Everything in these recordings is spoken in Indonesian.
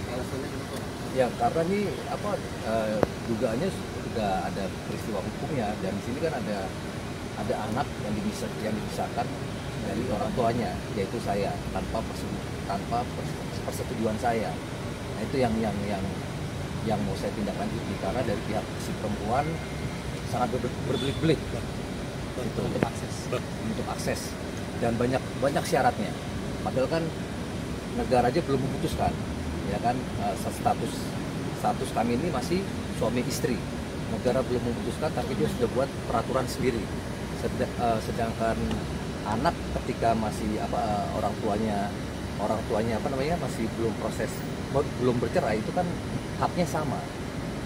Alasannya kenapa? Ya karena ini apa dugaannya sudah ada peristiwa hukumnya, dan di sini kan ada anak yang dipisahkan dari orang tuanya, yaitu saya, tanpa persetujuan saya. Nah itu yang mau saya tindak lanjuti, karena dari pihak si perempuan sangat berbelit-belit itu untuk akses dan banyak syaratnya. Padahal kan negara aja belum memutuskan, ya kan, status kami ini masih suami istri. Negara belum memutuskan, tapi dia sudah buat peraturan sendiri. Sedangkan anak ketika masih orang tuanya masih belum bercerai, itu kan haknya sama,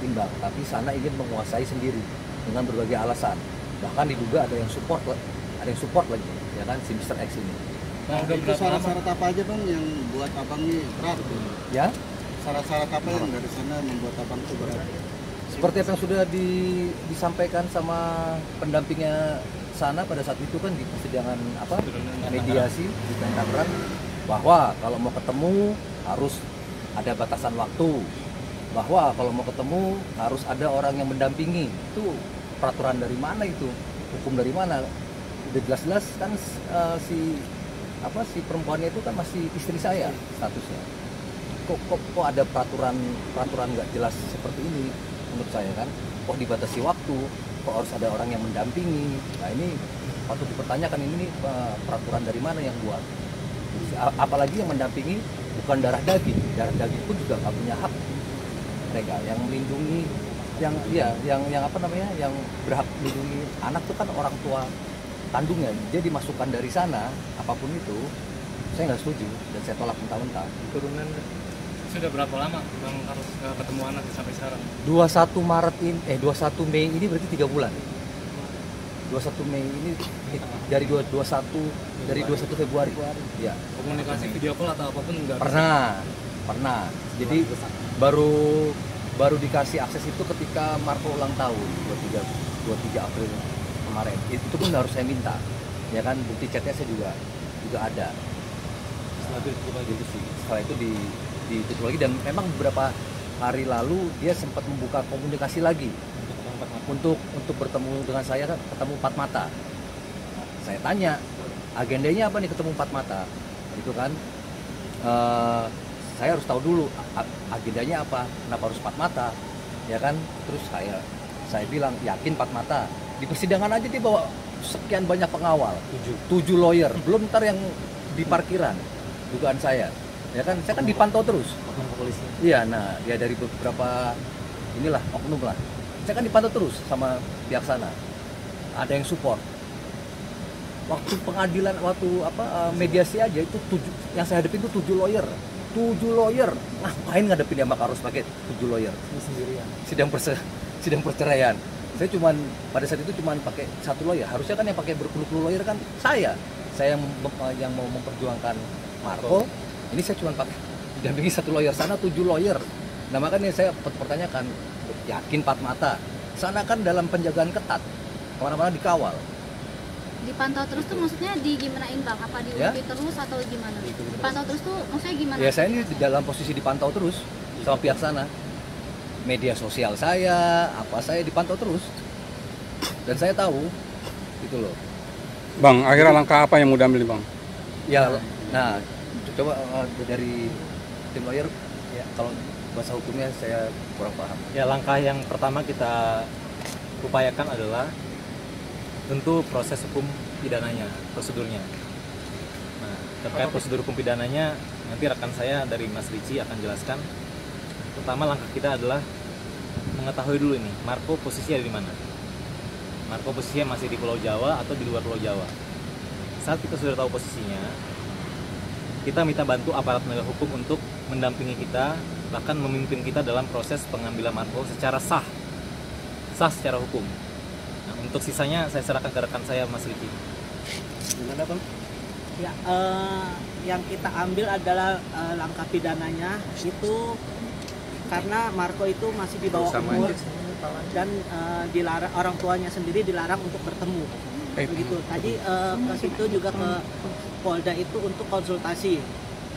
timbang. Tapi sana ingin menguasai sendiri dengan berbagai alasan. Bahkan diduga ada yang support lagi, ya kan, si Mr. X ini. Nah, itu syarat-syarat apa aja bang yang buat abang nih berat? Ya? Syarat-syarat apa yang dari sana membuat abang itu berat? Seperti apa yang sudah disampaikan sama pendampingnya sana pada saat itu kan di persidangan mediasi di Tangerang, bahwa kalau mau ketemu harus ada batasan waktu, bahwa kalau mau ketemu harus ada orang yang mendampingi. Itu peraturan dari mana itu? Hukum dari mana? Udah jelas-jelas kan si perempuannya itu kan masih istri saya statusnya. Kok ada peraturan nggak jelas seperti ini menurut saya kan? Kok dibatasi waktu? Kok harus ada orang yang mendampingi? Nah ini patut dipertanyakan, ini peraturan dari mana yang buat? Apalagi yang mendampingi bukan darah daging pun juga nggak punya hak. Mereka yang melindungi, yang berhak melindungi anak itu kan orang tua kandungnya. Dia dimasukkan dari sana, apapun itu, saya nggak setuju dan saya tolak mentah-mentah. Turunan sudah berapa lama bang harus ketemu anak sampai sekarang? 21 Mei ini berarti 3 bulan. 21 Mei ini dari 21 Februari. Ya. Komunikasi video call atau apapun enggak? Pernah. Jadi baru dikasih akses itu ketika Marco ulang tahun 23 April kemarin. Itu pun harus saya minta. Ya kan, bukti chatnya saya juga ada. Setelah itu ditutup lagi, dan memang beberapa hari lalu dia sempat membuka komunikasi lagi untuk bertemu dengan saya, kan ketemu 4 mata. Saya tanya, agendanya apa nih ketemu 4 mata? Itu kan saya harus tahu dulu agendanya apa, kenapa harus 4 mata, ya kan? Terus saya bilang, yakin 4 mata? Di persidangan aja dia bawa sekian banyak pengawal, 7 lawyer, belum ntar yang di parkiran, dugaan saya. Ya kan, saya kan dipantau terus. Iya, nah dia dari beberapa oknum lah. Saya kan dipantau terus sama pihak sana. Ada yang support. Waktu pengadilan, mediasi aja itu yang saya hadapin itu 7 lawyer. 7 lawyer. Ngapain ngadepin dia harus pakai 7 lawyer? Sendirian. Sidang perceraian. Saya pada saat itu pakai 1 lawyer. Harusnya kan yang pakai berpuluh-puluh lawyer kan saya. Saya yang mau memperjuangkan Marco. Ini saya cuma pakai didampingi 1 lawyer, sana 7 lawyer. Nah makanya saya pertanyakan, yakin 4 mata? Sana kan dalam penjagaan ketat, kemana-mana dikawal. Dipantau terus tuh maksudnya gimanain bang? Apa diikuti terus atau gimana? Dipantau terus tuh maksudnya gimana? Ya saya ini dalam posisi dipantau terus sama pihak sana. Media sosial saya dipantau terus. Dan saya tahu, gitu loh. Bang, akhirnya langkah apa yang mau diambil bang? Ya, nah coba dari tim lawyer, ya, kalau bahasa hukumnya saya kurang paham. Ya, langkah yang pertama kita upayakan adalah tentu proses hukum pidananya, prosedurnya. Nah, terkait prosedur hukum pidananya, nanti rekan saya dari Mas Ricci akan jelaskan. Pertama langkah kita adalah mengetahui dulu ini, Marco posisinya di mana. Marco posisinya masih di Pulau Jawa atau di luar Pulau Jawa. Saat kita sudah tahu posisinya, kita minta bantu aparat penegak hukum untuk mendampingi kita, bahkan memimpin kita dalam proses pengambilan Marco secara sah secara hukum. Nah, untuk sisanya saya serahkan ke rekan saya, Mas Riki. Gimana bang? Ya, yang kita ambil adalah langkah pidananya itu karena Marco itu masih di bawah umur dan dilarang, orang tuanya sendiri dilarang untuk bertemu. Begitu. Tadi ke situ juga ke Polda itu untuk konsultasi.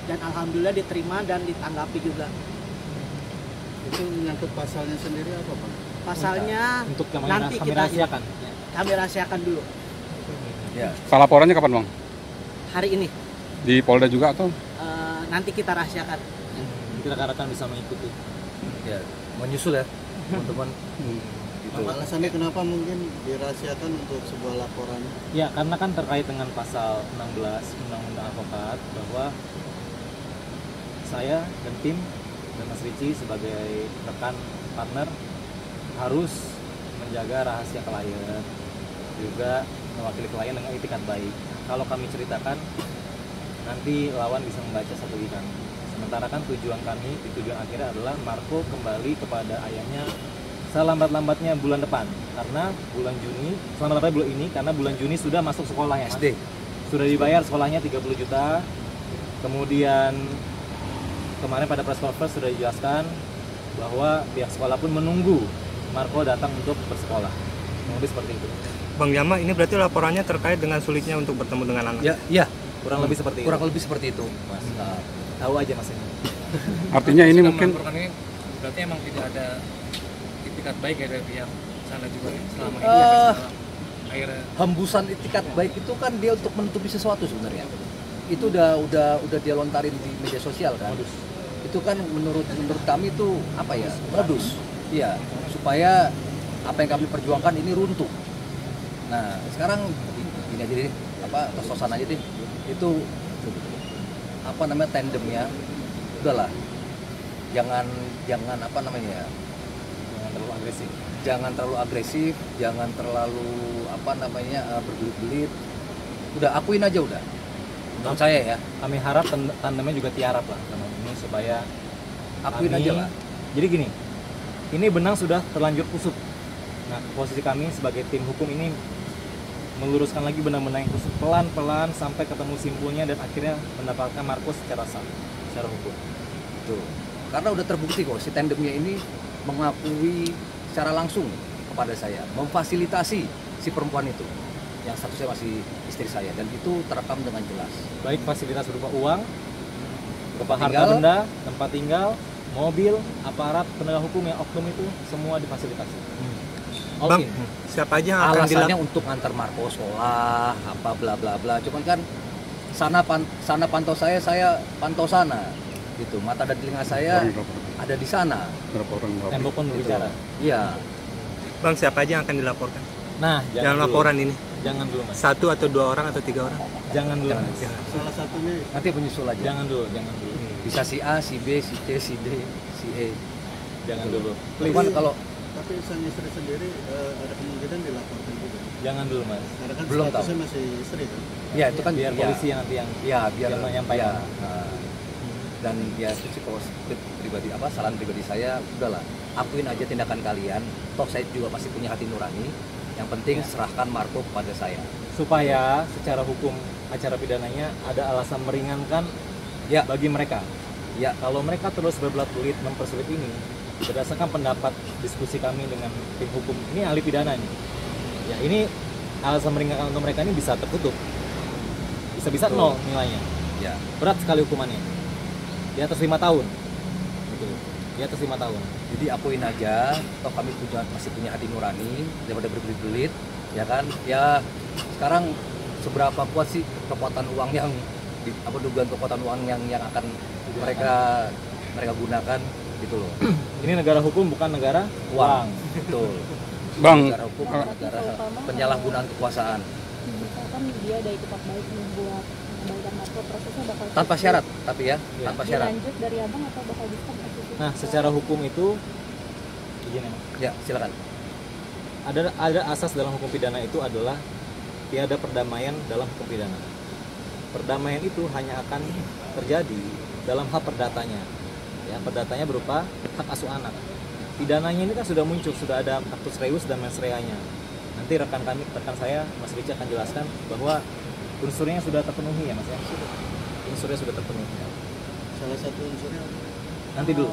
dan alhamdulillah diterima dan ditanggapi juga. Itu menyangkut pasalnya sendiri apa Bang? Pasalnya Untuk kami, nanti kami kita rahasiakan. kami rahasiakan dulu Ya. Laporannya kapan bang? hari ini. Di Polda juga atau? Nanti kita rahasiakan. Kita harapkan bisa mengikuti. Ya, menyusul ya, teman-teman. Gitu. Alasannya kenapa mungkin dirahasiakan untuk sebuah laporan? Ya, karena kan terkait dengan pasal 16 Undang-Undang Advokat bahwa saya dan tim dan Mas Ricci sebagai rekan partner harus menjaga rahasia klien, juga mewakili klien dengan itikat baik. Kalau kami ceritakan, nanti lawan bisa membaca strategi kami. Sementara kan tujuan kami, tujuan akhirnya adalah Marco kembali kepada ayahnya selambat-lambatnya bulan depan, karena bulan Juni, selambat-lambatnya bulan ini, karena bulan Juni sudah masuk sekolah ya, Mas. SD. Sudah dibayar sekolahnya 30 juta. Kemudian kemarin pada press conference sudah dijelaskan bahwa pihak sekolah pun menunggu Marco datang untuk bersekolah. Mungkin seperti itu. Bang Yama, ini berarti laporannya terkait dengan sulitnya untuk bertemu dengan anak. Ya, iya. Kurang lebih seperti itu. Kurang lebih seperti itu, Mas. Nah, Tahu aja Mas ini. Artinya ini Sedang mungkin melaporkan ini berarti emang tidak ada itikat baik ya dari pihak sana juga ya, selama ini Eh, setelah akhirnya hembusan itikat baik itu kan dia untuk menutupi sesuatu sebenarnya. Itu udah dia lontarin di media sosial kan. Itu kan menurut kami itu apa ya? Modus. Iya, supaya apa yang kami perjuangkan ini runtuh. Nah, sekarang ini aja deh, apa tos-tosan aja deh. Itu apa namanya tandemnya. Udahlah. Jangan apa namanya ya? Jangan terlalu agresif. Jangan terlalu agresif, jangan terlalu apa namanya berbelit-belit. Udah akuin aja udah. Menurut saya ya, Kami harap tandemnya juga tiarap lah sama ini supaya akuin kami- aja lah. Jadi gini, ini benang sudah terlanjur kusut. Nah, posisi kami sebagai tim hukum ini meluruskan lagi benang-benang yang kusut pelan-pelan sampai ketemu simpulnya dan akhirnya mendapatkan Marco secara sah, secara hukum. Tuh. Karena udah terbukti kok si tandemnya ini mengakui secara langsung kepada saya, memfasilitasi si perempuan itu yang statusnya masih istri saya, dan itu terekam dengan jelas. Baik fasilitas berupa uang, berupa Tempat harta tinggal. benda, tempat tinggal, mobil, aparat penegak hukum yang oknum itu semua difasilitasi. All Bang, in. siapa aja yang akan Alasannya untuk ngantar Marco sekolah, apa bla bla bla. Cuman kan sana pantau saya pantau sana. Gitu. Mata dan telinga saya ada di sana. Berapa orang? Tembok pun Gitu. berbicara. Iya. Bang, siapa aja yang akan dilaporkan? Nah, Dalam dulu. laporan ini, Jangan dulu, Mas. 1 atau 2 orang atau 3 orang? Jangan dulu, Jangan. Mas. Salah satunya Nanti menyusul aja. Jangan dulu, jangan dulu. Bisa si A, si B, si C, si D, si E. Jangan dulu. Cuman kalau tapi sang istri sendiri ada kemungkinan dilaporkan juga. Jangan dulu, Mas. Karena kan Belum tahu. statusnya masih istri kan. ya itu kan Biar ya, polisi yang nanti yang ya biar yang menyampaikan. Dan ya itu sih kalau pribadi apa saran pribadi saya, udahlah akuin aja tindakan kalian. Toh saya juga masih punya hati nurani. Yang penting serahkan Marco kepada saya. supaya secara hukum acara pidananya ada alasan meringankan Ya. bagi mereka. Ya, Kalau mereka terus berbelat-belit mempersulit ini, berdasarkan pendapat diskusi kami dengan tim hukum, ini ahli pidana nih. Ya, ini alasan meringankan untuk mereka ini bisa tertutup. Bisa-bisa Betul. nol nilainya. ya. Berat sekali hukumannya. Di atas 5 tahun. Gitu. Di atas 5 tahun. Jadi akuin aja, toh kami masih punya hati nurani daripada berbelit-belit, ya kan? Ya sekarang seberapa kuat sih kekuatan uang yang dugaan kekuatan uang yang akan mereka gunakan gitu loh. Ini negara hukum bukan negara Uang, betul. Bang, Negara hukum, negara penyalahgunaan kekuasaan Misalkan dia ada itikat baik nih buat mengembalikan Marco, prosesnya bakal tanpa syarat, tapi ya Ya. tanpa syarat. dilanjut dari abang atau bakal di stop? Nah, secara hukum itu begini, Mas. Ya, silakan. Ada asas dalam hukum pidana itu adalah tiada perdamaian dalam hukum pidana. Perdamaian itu hanya akan terjadi dalam hal perdatanya. Ya, perdatanya berupa hak asuh anak. Pidananya ini kan sudah muncul, sudah ada actus reus dan mens reanya. Nanti rekan saya, Mas Ricci akan jelaskan bahwa unsurnya sudah terpenuhi ya, Mas ya. Unsurnya sudah terpenuhi. Salah satu unsurnya apa? Nanti dulu.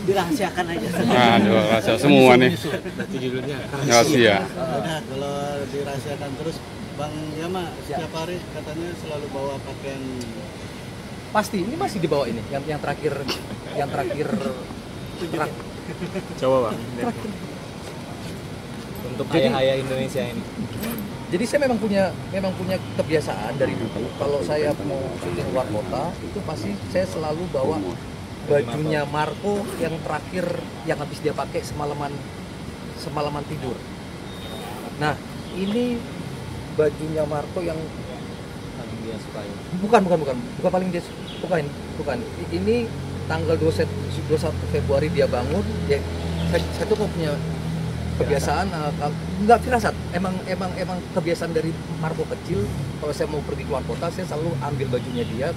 Dirahasiakan aja. aduh, rahasia semua nih. Berarti judulnya. Rahasia. Udah, kalau dirahasiakan terus Bang Yama Ya. setiap hari katanya selalu bawa pakaian Pasti ini masih di bawah ini. Yang terakhir Coba bang. Untuk Jadi- ayah-ayah Indonesia ini. Jadi saya memang punya kebiasaan dari dulu. Kalau saya mau syuting luar kota, itu pasti saya selalu bawa bajunya Marco yang terakhir yang habis dia pakai semalaman tidur. Nah, ini bajunya Marco yang Paling dia suka ya. bukan paling dia bukan. Ini tanggal 21 Februari dia bangun. Saya tuh kok punya kebiasaan nggak firasat, emang kebiasaan dari Marco kecil. Kalau saya mau pergi keluar kota, saya selalu ambil bajunya dia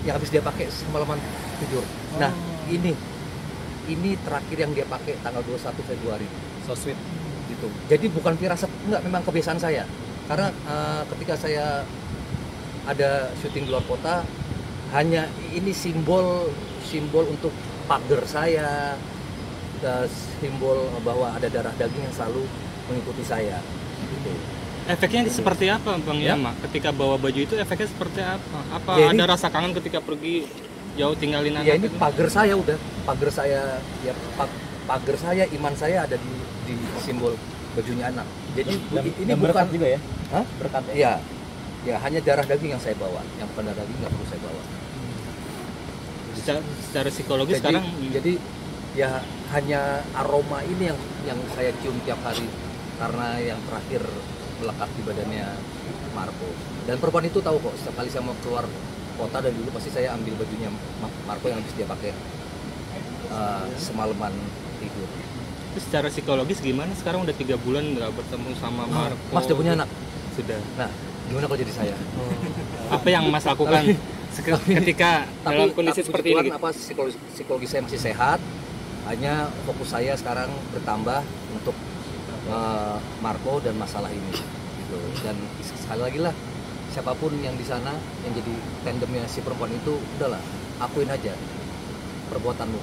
yang habis dia pakai semalaman tidur. Nah, ini terakhir yang dia pakai tanggal 21 Februari. So sweet. Gitu. Jadi bukan firasat, enggak, memang kebiasaan saya. Karena ketika saya ada syuting di luar kota, hanya ini simbol untuk pagar saya, simbol bahwa ada darah daging yang selalu mengikuti saya. Gitu. Efeknya seperti apa Bang Ya. Yama? Ketika bawa baju itu efeknya seperti apa? Apa Jadi- ada rasa kangen ketika pergi jauh tinggalin Ya anak ini itu? pagar saya udah, pagar saya ya pagar saya, iman saya ada di simbol bajunya anak. Jadi ini Dan bukan berkat juga ya. Hah? Berkat. Iya. Ya hanya darah daging yang saya bawa, yang bukan darah daging nggak perlu saya bawa. Secara psikologis sekarang Jadi ya hanya aroma ini yang saya cium tiap hari karena yang terakhir melekat di badannya Marco. Dan perempuan itu tahu kok, setiap kali saya mau keluar kota dan dulu pasti saya ambil bajunya Marco yang habis dia pakai semalaman tidur. itu secara psikologis gimana? Sekarang udah 3 bulan nggak bertemu sama Marco. Mas udah punya anak? Sudah. Nah, gimana kalau jadi saya? Apa yang Mas lakukan ketika dalam kondisi seperti ini? Apa psikologi saya masih sehat? Hanya fokus saya sekarang bertambah untuk Marco dan masalah ini. Gitu. Dan sekali lagi lah, siapapun yang di sana yang jadi tandemnya si perempuan itu, udahlah, akuin aja perbuatanmu.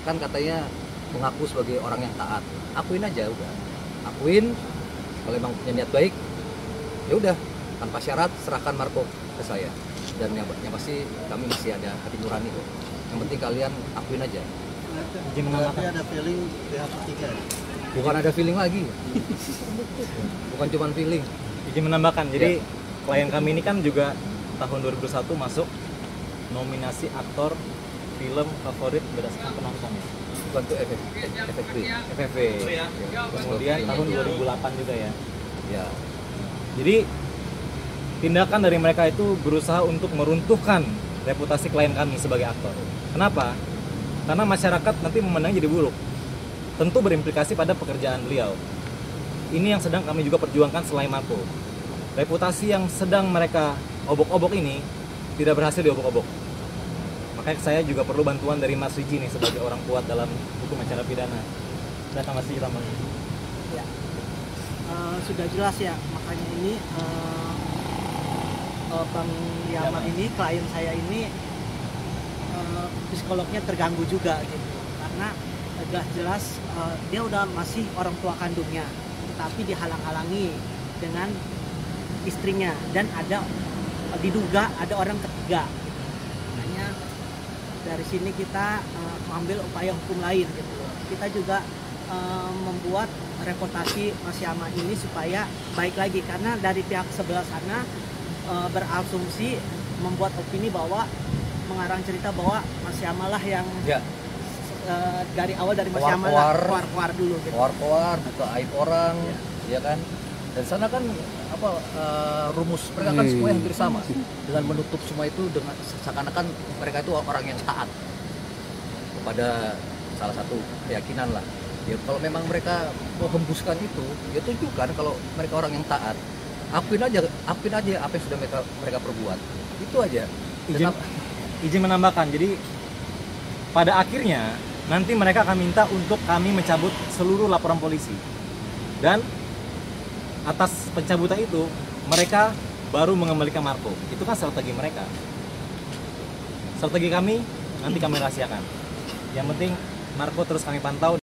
Kan katanya mengaku sebagai orang yang taat. Akuin aja udah. Akuin, kalau emang punya niat baik, ya udah, tanpa syarat serahkan Marco ke saya. Dan yang pasti kami masih ada hati nurani kok. Yang penting kalian akuin aja. Berarti ada feeling pihak ketiga. Bukan ada feeling lagi. Bukan cuma feeling. Izin menambahkan, jadi klien kami ini kan juga tahun 2021 masuk nominasi aktor film favorit berdasarkan penonton. Bukan tuh FFV. FFV. Kemudian tahun 2008 juga ya. Ya. Jadi tindakan dari mereka itu berusaha untuk meruntuhkan reputasi klien kami sebagai aktor. Kenapa? Karena masyarakat nanti memandangnya jadi buruk. Tentu berimplikasi pada pekerjaan beliau. Ini yang sedang kami juga perjuangkan selain Marco. Reputasi yang sedang mereka obok-obok ini tidak berhasil diobok-obok. Makanya saya juga perlu bantuan dari Mas Riji nih sebagai orang kuat dalam hukum acara pidana. Datang Mas Riji tambah. Ya. Sudah jelas ya, makanya ini Bang Yama ini, klien saya ini psikolognya terganggu juga gitu, karena jelas dia udah masih orang tua kandungnya, tetapi dihalang-halangi dengan istrinya dan diduga ada orang ketiga. Makanya dari sini kita mengambil upaya hukum lain gitu. Kita juga membuat reputasi Mas Yama ini supaya baik lagi, karena dari pihak sebelah sana berasumsi membuat opini bahwa mengarang cerita bahwa Mas Yama lah yang dari awal dari Mas Yama lah keluar dulu gitu. Keluar, buka aib orang, ya kan? Dan sana kan rumus mereka kan semuanya hampir sama, dengan menutup semua itu dengan seakan-akan mereka itu orang yang taat kepada salah satu keyakinan lah. Ya kalau memang mereka mau hembuskan itu, ya tunjukkan kalau mereka orang yang taat. Akuin aja apa yang sudah mereka perbuat. Itu aja. Izin menambahkan, jadi pada akhirnya nanti mereka akan minta untuk kami mencabut seluruh laporan polisi, dan atas pencabutan itu mereka baru mengembalikan Marco. Itu kan strategi mereka. Strategi kami nanti kami rahasiakan. Yang penting Marco terus kami pantau.